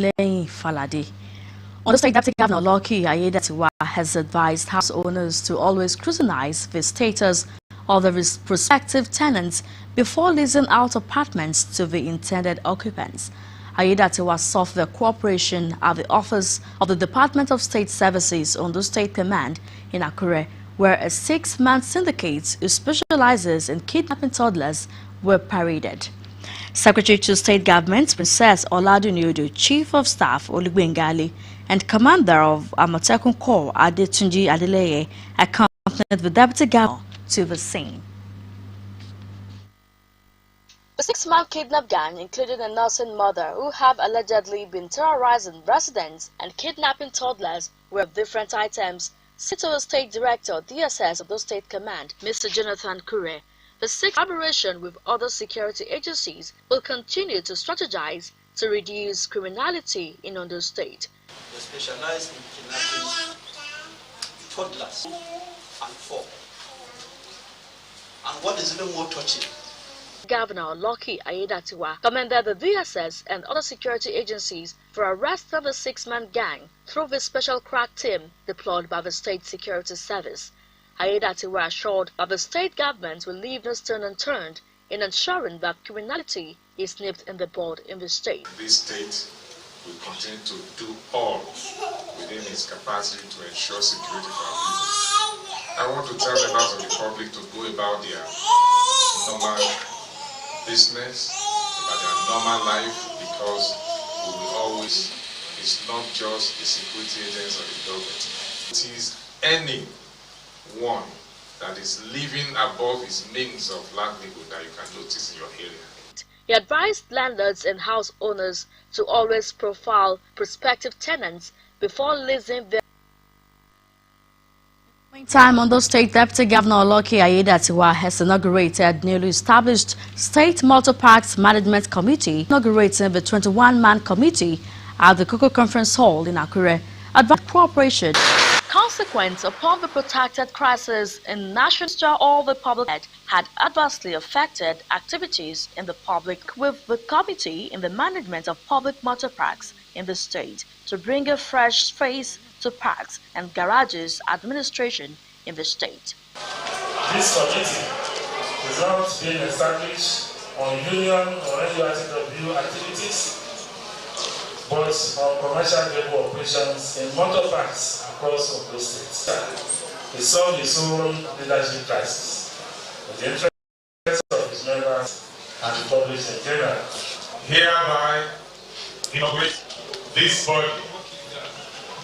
Timileyin Falade. Ondo State Deputy Governor Lucky Ayedatiwa has advised house owners to always scrutinize the status of the prospective tenants before leasing out apartments to the intended occupants. Ayedatiwa sought the cooperation at the office of the Department of State Services Ondo State Command in Akure, where a 6-man syndicate who specializes in kidnapping toddlers were paraded. Secretary to State Government Princess Oladuniodo, Chief of Staff Olugbengali, and Commander of Amotekun Corps Adetunji Adeleye accompanied the Deputy Governor to the scene. The 6-man kidnap gang included a nursing mother who have allegedly been terrorizing residents and kidnapping toddlers were of different items, said to the State Director, DSS of the State Command, Mr. Jonathan Kure. The sixth collaboration with other security agencies will continue to strategize to reduce criminality in Ondo State. They specialize in kidnapping toddlers and 4. And what is even more touching, Governor Lucky Ayedatiwa commended the DSS and other security agencies for arresting the 6-man gang through the special crack team deployed by the State Security Service. Ayedatiwa assured that the state government will leave no stone unturned in ensuring that criminality is nipped in the bud in the state. This state will continue to do all within its capacity to ensure security for our people. I want to tell members of the public to go about their normal business, about their normal life, because we will always, it's not just the security agents or the government. It is anyone that is living above his means of livelihood that you can notice in your area. He advised landlords and house owners to always profile prospective tenants before leasing their. Meantime, Ondo State Deputy Governor Lucky Ayedatiwa has inaugurated newly established State Multiparts Management Committee, inaugurating the 21-man committee at the Cocoa Conference Hall in Akure. Advanced cooperation. Consequence upon the protracted crisis in national all the public had adversely affected activities in the public, with the committee in the management of public motor parks in the state to bring a fresh face to parks and garages administration in the state. This committee is not being established on union or NURTW activities, but on commercial vehicle operations in motor parks across the state. He solved his own leadership crisis with the interest of his members and the public in general. Hereby inaugurate this body,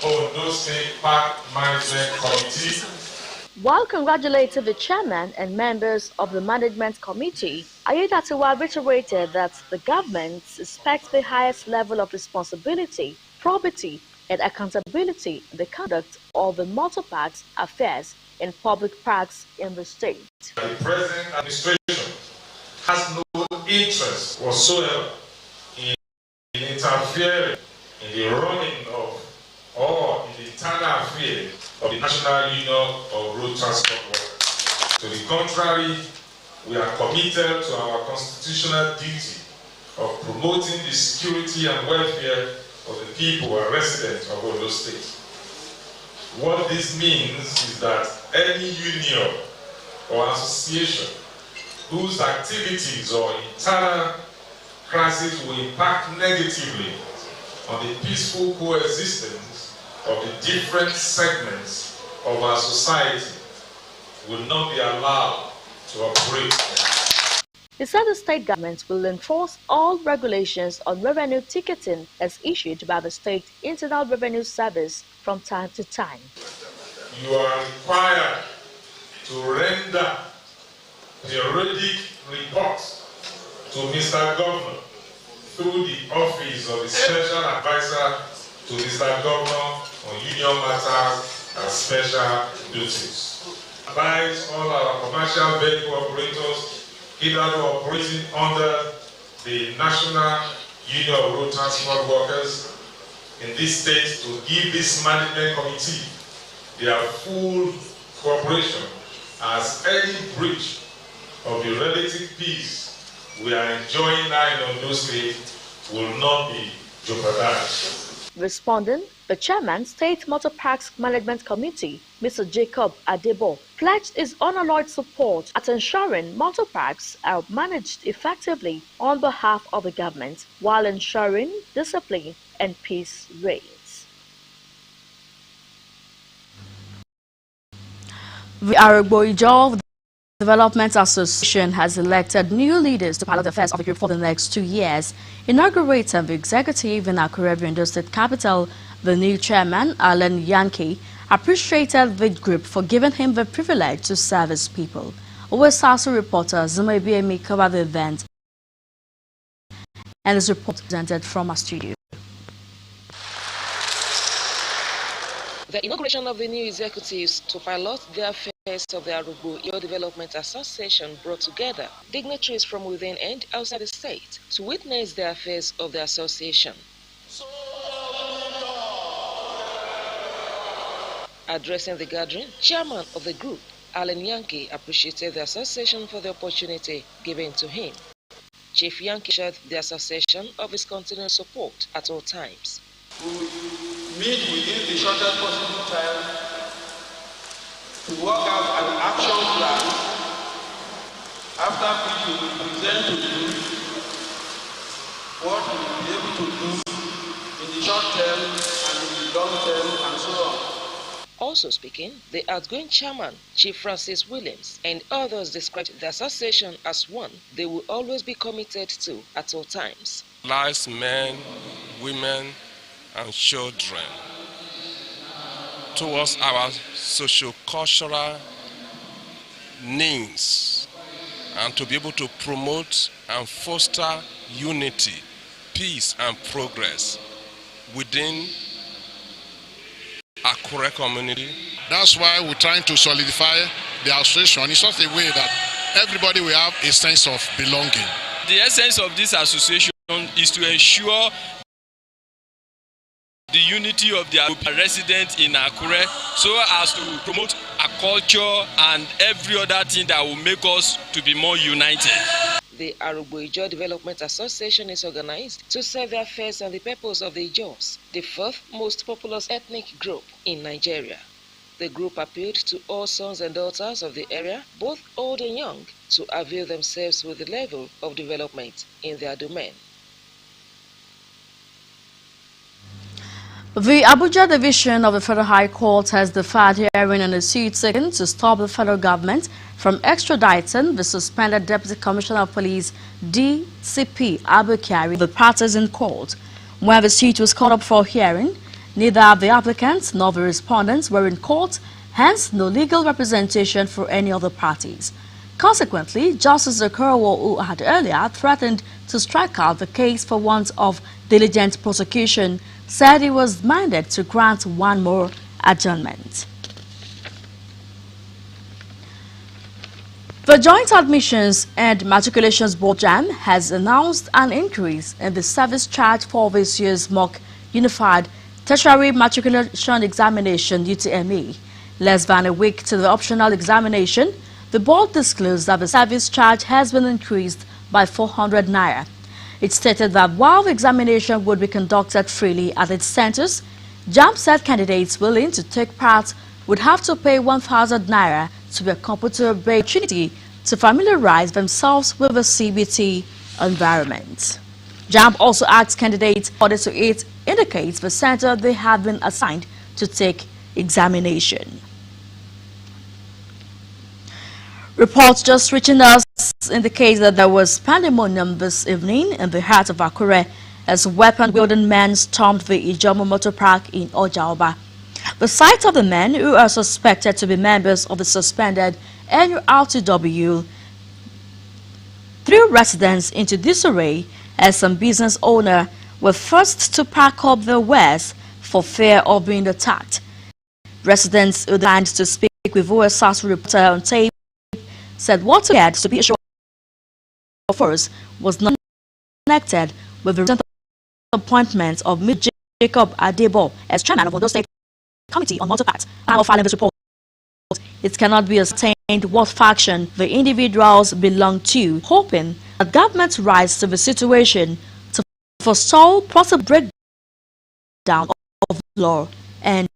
Ondo State Park Management Committee. While congratulating the chairman and members of the management committee, Ayedatiwa reiterated that the government expects the highest level of responsibility, probity, and accountability in the conduct of the motor parks affairs in public parks in the state. The present administration has no interest whatsoever in interfering in the running of or in the internal affairs of the National Union of Road Transport Workers. To the contrary, we are committed to our constitutional duty of promoting the security and welfare of the people and residents of Ondo State. What this means is that any union or association whose activities or internal crisis will impact negatively on the peaceful coexistence of the different segments of our society will not be allowed to operate. He said the state government will enforce all regulations on revenue ticketing as issued by the State Internal Revenue Service from time to time. You are required to render periodic reports to Mr. Governor through the office of the Special Advisor to Mr. Governor on Union Matters and Special Duties. Advise all our commercial vehicle operators either operating under the National Union of Road Transport Workers in this state to give this management committee their full cooperation, as any breach of the relative peace we are enjoying now in Ondo State will not be jeopardize. Responding, the chairman, State Multiparts Management Committee, Mr. Jacob Adebo, pledged his unalloyed support at ensuring multiparks are managed effectively on behalf of the government while ensuring discipline and peace reigns. The Arugbo Development Association has elected new leaders to pilot the affairs of the group for the next 2 years. Inaugurating the executive in Akure, Ondo State Capital, the new chairman, Alan Yankee, appreciated the group for giving him the privilege to serve his people. Osrc reporter Zumebiemi covered the event and his report presented from our studio. The inauguration of the new executives to pilot the affairs of the Arugbo Development Association brought together dignitaries from within and outside the state to witness the affairs of the association. Addressing the gathering, chairman of the group, Alan Yankee, appreciated the association for the opportunity given to him. Chief Yankee assured the association of his continued support at all times. We will meet within the shortest possible time to work out an action plan, after which we will present to you what we will be able to do in the short term and in the long term and so on. Also speaking, the outgoing chairman, Chief Francis Williams, and others described the association as one they will always be committed to at all times. Lives, men, women, and children towards our socio-cultural needs, and to be able to promote and foster unity, peace, and progress within Akure community. That's why we're trying to solidify the association in such a way that everybody will have a sense of belonging. The essence of this association is to ensure the unity of the residents in Akure, so as to promote a culture and every other thing that will make us to be more united. The Arugbo Development Association is organized to serve the affairs and the purpose of the Ijos, the fourth most populous ethnic group in Nigeria. The group appealed to all sons and daughters of the area, both old and young, to avail themselves with the level of development in their domain. The Abuja Division of the Federal High Court has deferred hearing on a suit taken to stop the federal government from extraditing the suspended Deputy Commissioner of Police DCP Abukari, the parties in court. When the suit was called up for hearing, neither the applicants nor the respondents were in court, hence no legal representation for any of the parties. Consequently, Justice Okorowo, who had earlier threatened to strike out the case for want of diligent prosecution, said he was minded to grant one more adjournment. The Joint Admissions and Matriculations Board (JAMB) has announced an increase in the service charge for this year's mock Unified Tertiary Matriculation Examination (UTME). Less than a week to the optional examination, the board disclosed that the service charge has been increased by 400 naira. It stated that while the examination would be conducted freely at its centers, JAMB said candidates willing to take part would have to pay 1,000 naira to be a computer-based opportunity to familiarize themselves with the CBT environment. JAMB also asked candidates order to it indicates the center they have been assigned to take examination. Reports just reaching us indicate that there was pandemonium this evening in the heart of Akure as weapon-wielding men stormed the Ijomo Motor Park in Ojaoba. The sight of the men, who are suspected to be members of the suspended NURTW, threw residents into disarray as some business owners were forced to pack up their wares for fear of being attacked. Residents who declined to speak with Osrc reporter on tape said what appeared to be a show of force was not connected with the recent appointment of Mr. Jacob Adebo as chairman of Ondo State Committee on Multiparts. Now filing this report, it cannot be ascertained what faction the individuals belong to, hoping that government rise to the situation to forestall possible breakdown breakdown of law and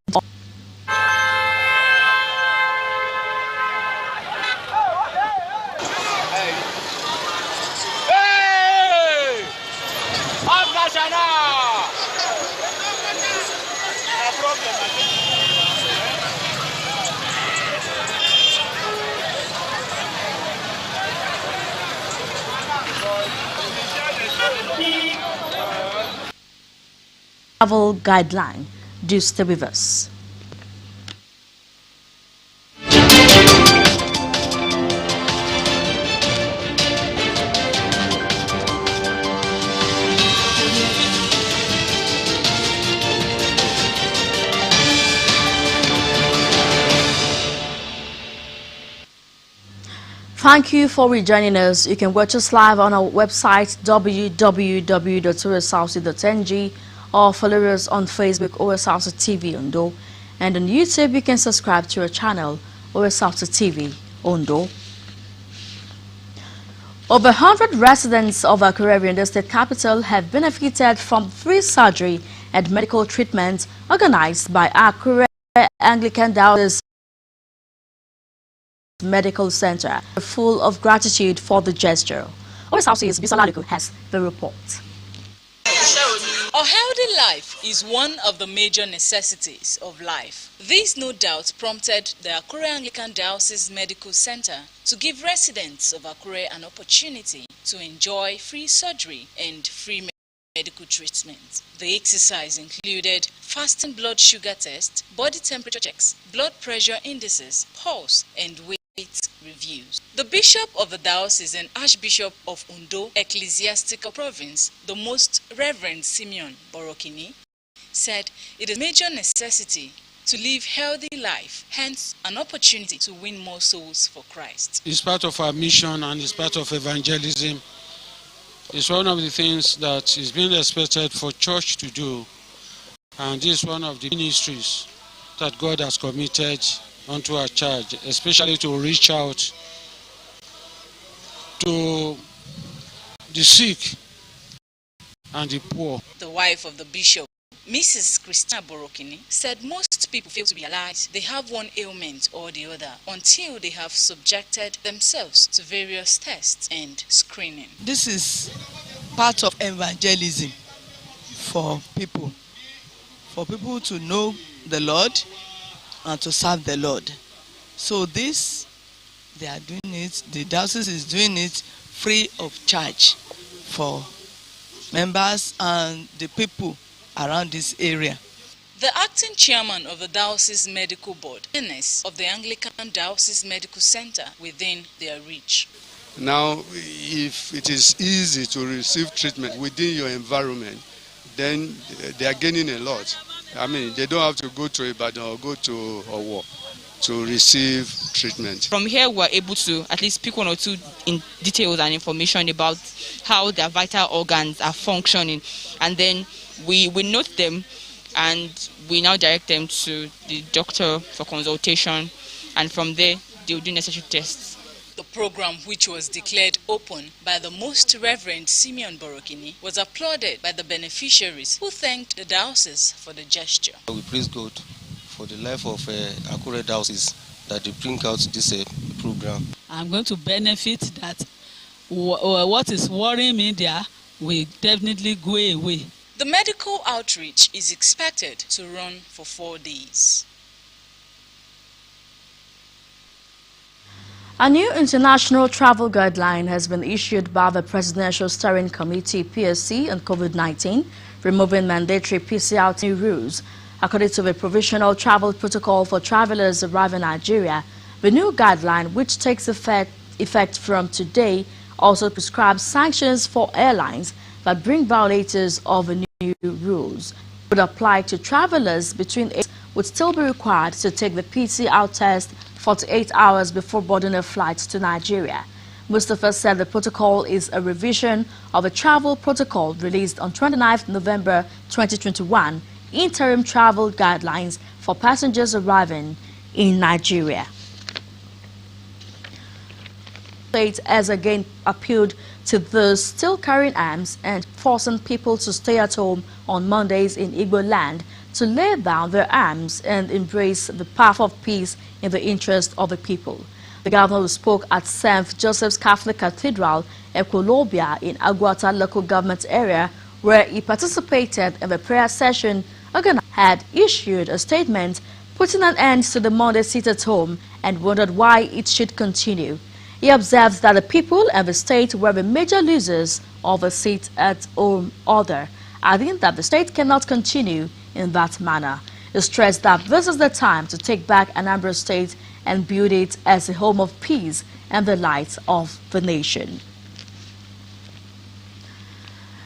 travel guideline. Do stay with us. Thank you for rejoining us. You can watch us live on our website www.osrc.ng or follow us on Facebook Osrc TV Ondo, and on YouTube you can subscribe to our channel Osrc TV Ondo. Over 100 residents of Akure, the state capital, have benefited from free surgery and medical treatment organized by Akure Anglican Diocese Medical Center, full of gratitude for the gesture. Osrc's Bisola Aluko has the report. A healthy life is one of the major necessities of life. This no doubt prompted the Akure Anglican Diocese Medical Center to give residents of Akure an opportunity to enjoy free surgery and free medical treatment. The exercise included fasting blood sugar test, body temperature checks, blood pressure indices, pulse, and weight reviews. The Bishop of the Diocese and Archbishop of Ondo Ecclesiastical Province, the Most Reverend Simeon Borokini, said it is a major necessity to live healthy life, hence an opportunity to win more souls for Christ. It's part of our mission and it's part of evangelism. It's one of the things that is being expected for church to do, and this is one of the ministries that God has committed onto our charge, especially to reach out to the sick and the poor. The wife of the bishop, Mrs. Christina Borokini, said most people fail to realize they have one ailment or the other until they have subjected themselves to various tests and screening. This is part of evangelism for people to know the Lord and to serve the Lord. So this, they are doing it, the diocese is doing it free of charge for members and the people around this area. The acting chairman of the Diocese Medical Board, NS of the Anglican Diocese Medical Center within their reach. Now, if it is easy to receive treatment within your environment, then they are gaining a lot. I mean, they don't have to go to Ibadan or go to Owo to receive treatment. From here, we're able to at least pick one or two in details and information about how their vital organs are functioning, and then we note them and we now direct them to the doctor for consultation, and from there they will do necessary tests. The program, which was declared open by the Most Reverend Simeon Borokini, was applauded by the beneficiaries who thanked the diocese for the gesture. We praise God for the life of Akure Diocese that they bring out this program. I'm going to benefit that what is worrying me there will definitely go away. The medical outreach is expected to run for 4 days. A new international travel guideline has been issued by the Presidential Steering Committee (PSC) on COVID-19, removing mandatory PCR rules. According to the provisional travel protocol for travelers arriving in Nigeria, the new guideline, which takes effect from today, also prescribes sanctions for airlines that bring violators of the new rules. It would apply to travelers between 8 would still be required to take the PCR test 48 hours before boarding a flight to Nigeria. Mustafa said the protocol is a revision of a travel protocol released on 29 November 2021, interim travel guidelines for passengers arriving in Nigeria. State has again appealed to those still carrying arms and forcing people to stay at home on Mondays in Igbo land to lay down their arms and embrace the path of peace in the interest of the people. The governor who spoke at St. Joseph's Catholic Cathedral, Ekwolobia, in Agwata local government area, where he participated in the prayer session, had issued a statement putting an end to the Monday sit at home and wondered why it should continue. He observed that the people and the state were the major losers of the sit at home order, adding that the state cannot continue in that manner. He stressed that this is the time to take back Anambra State and build it as a home of peace and the light of the nation.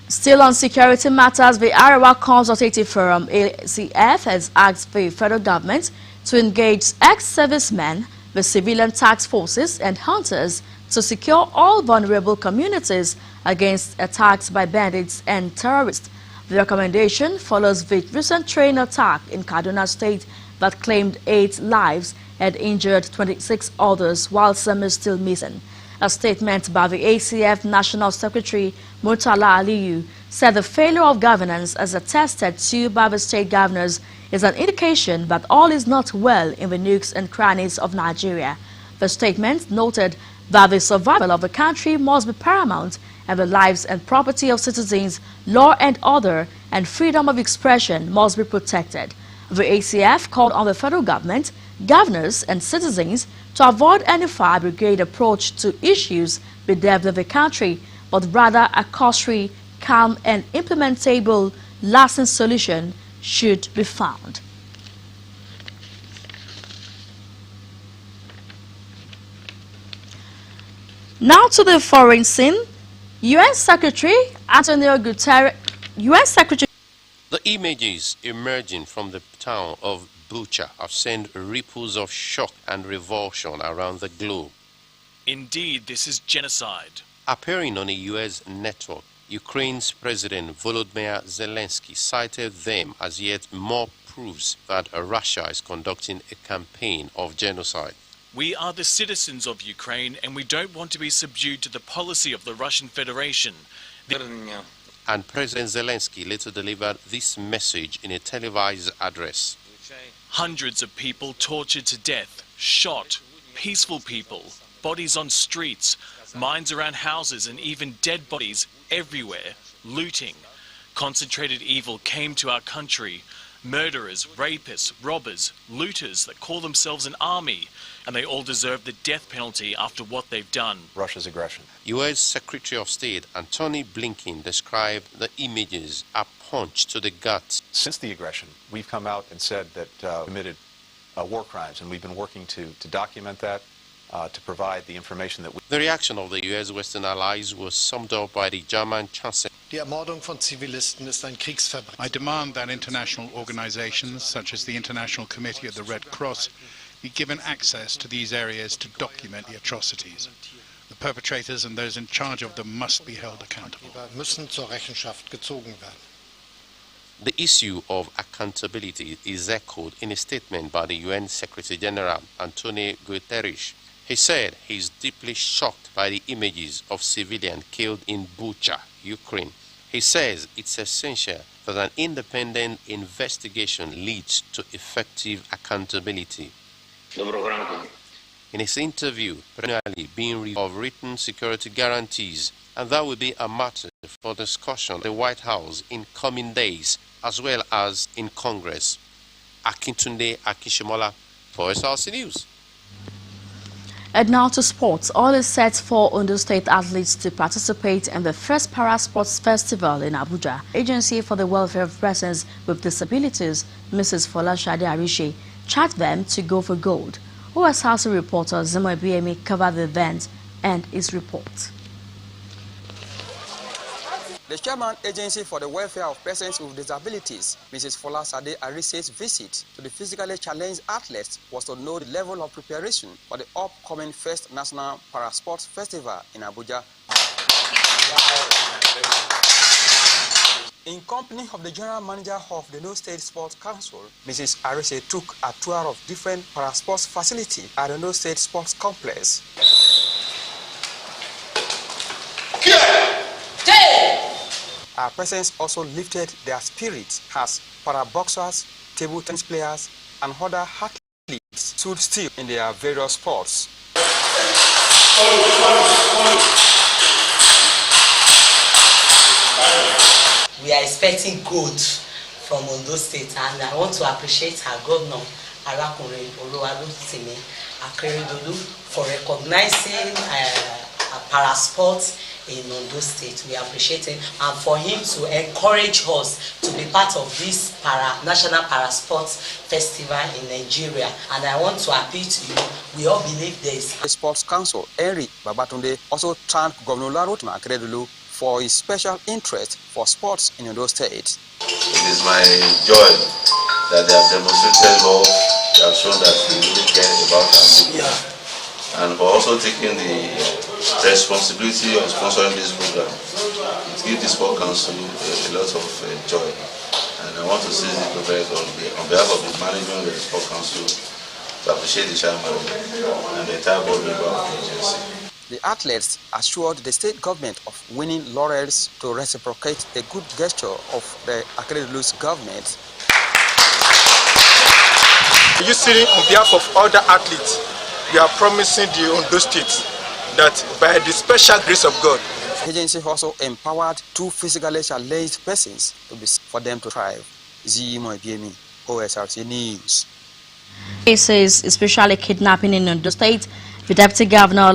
Still on security matters, the Arewa Consultative Forum, ACF, has asked the federal government to engage ex-servicemen, the civilian task forces and hunters to secure all vulnerable communities against attacks by bandits and terrorists. The recommendation follows the recent train attack in Kaduna State that claimed 8 lives and injured 26 others, while some are still missing. A statement by the ACF National Secretary Murtala Aliyu said the failure of governance, as attested to by the state governors, is an indication that all is not well in the nooks and crannies of Nigeria. The statement noted that the survival of the country must be paramount and the lives and property of citizens, law and order, and freedom of expression must be protected. The ACF called on the federal government, governors and citizens to avoid any fire brigade approach to issues bedeviling the country, but rather a cursory, calm and implementable, lasting solution should be found. Now to the foreign scene. UN Secretary Antonio Guterres, The images emerging from the town of Bucha have sent ripples of shock and revulsion around the globe. Indeed, this is genocide. Appearing on a U.S. network, Ukraine's President Volodymyr Zelensky cited them as yet more proofs that Russia is conducting a campaign of genocide. We are the citizens of Ukraine and we don't want to be subdued to the policy of the Russian Federation. And President Zelensky later delivered this message in a televised address. Hundreds of people tortured to death, shot, peaceful people, bodies on streets, mines around houses and even dead bodies everywhere, looting. Concentrated evil came to our country. Murderers, rapists, robbers, looters that call themselves an army, and they all deserve the death penalty after what they've done. Russia's aggression. U.S. Secretary of State Antony Blinken described the images a punch to the gut. Since the aggression, we've come out and said that committed war crimes, and we've been working to document that, to provide the information that we... The reaction of the U.S. Western allies was summed up by the German Chancellor. Die Ermordung von Zivilisten ist ein Kriegsverbrechen. I demand that international organizations, such as the International Committee of the Red Cross, be given access to these areas to document the atrocities. The perpetrators and those in charge of them must be held accountable. Müssen zur Rechenschaft gezogen werden. The issue of accountability is echoed in a statement by the UN Secretary General Antonio Guterres. He said he is deeply shocked by the images of civilians killed in Bucha, Ukraine. He says it's essential that an independent investigation leads to effective accountability. In his interview, perennially being reviewed of written security guarantees, and that will be a matter for discussion at the White House in coming days, as well as in Congress. Akintunde Akishimola for Osrc News. And now to sports. All is set for Ondo State athletes to participate in the first Para Sports Festival in Abuja. Agency for the Welfare of Persons with Disabilities, Mrs. Folashade Arishe, charged them to go for gold. Osrc reporter Zemo BME covered the event and his report. The Chairman Agency for the Welfare of Persons with Disabilities, Mrs. Folashade Arise's visit to the physically challenged athletes was to know the level of preparation for the upcoming first National Parasports Festival in Abuja. In company of the General Manager of the Ondo State Sports Council, Mrs. Arise took a tour of different parasports facilities at the Ondo State Sports Complex. Yeah. Our presence also lifted their spirits as para-boxers, table tennis players, and other athletes stood still in their various sports. We are expecting good from Ondo State, and I want to appreciate our governor, Arakunrin Oluwadotimi Akeredolu, for recognizing parasport in Ondo State. We appreciate him, and for him to encourage us to be part of this National Parasport Festival in Nigeria. And I want to appeal to you, we all believe there is. The Sports Council, Henry Babatunde, also thanked Governor Oluwadotimi Akeredolu for his special interest for sports in Ondo State. It is my joy that they have demonstrated love, they have shown that they really care about our people, and for also taking the responsibility of sponsoring this program. It gives the Sport Council a lot of joy, and I want to seize this privilege on behalf of the management of the Sport Council to appreciate the chairman and the entire board member of the agency. The athletes assured the state government of winning laurels to reciprocate a good gesture of the Akeredolu's government. You see, on behalf of all the athletes, we are promising the Ondo State that by the special grace of God. The agency also empowered 2 physically challenged persons for them to thrive. Osrc News. Cases, especially kidnapping in Ondo State, the Deputy Governor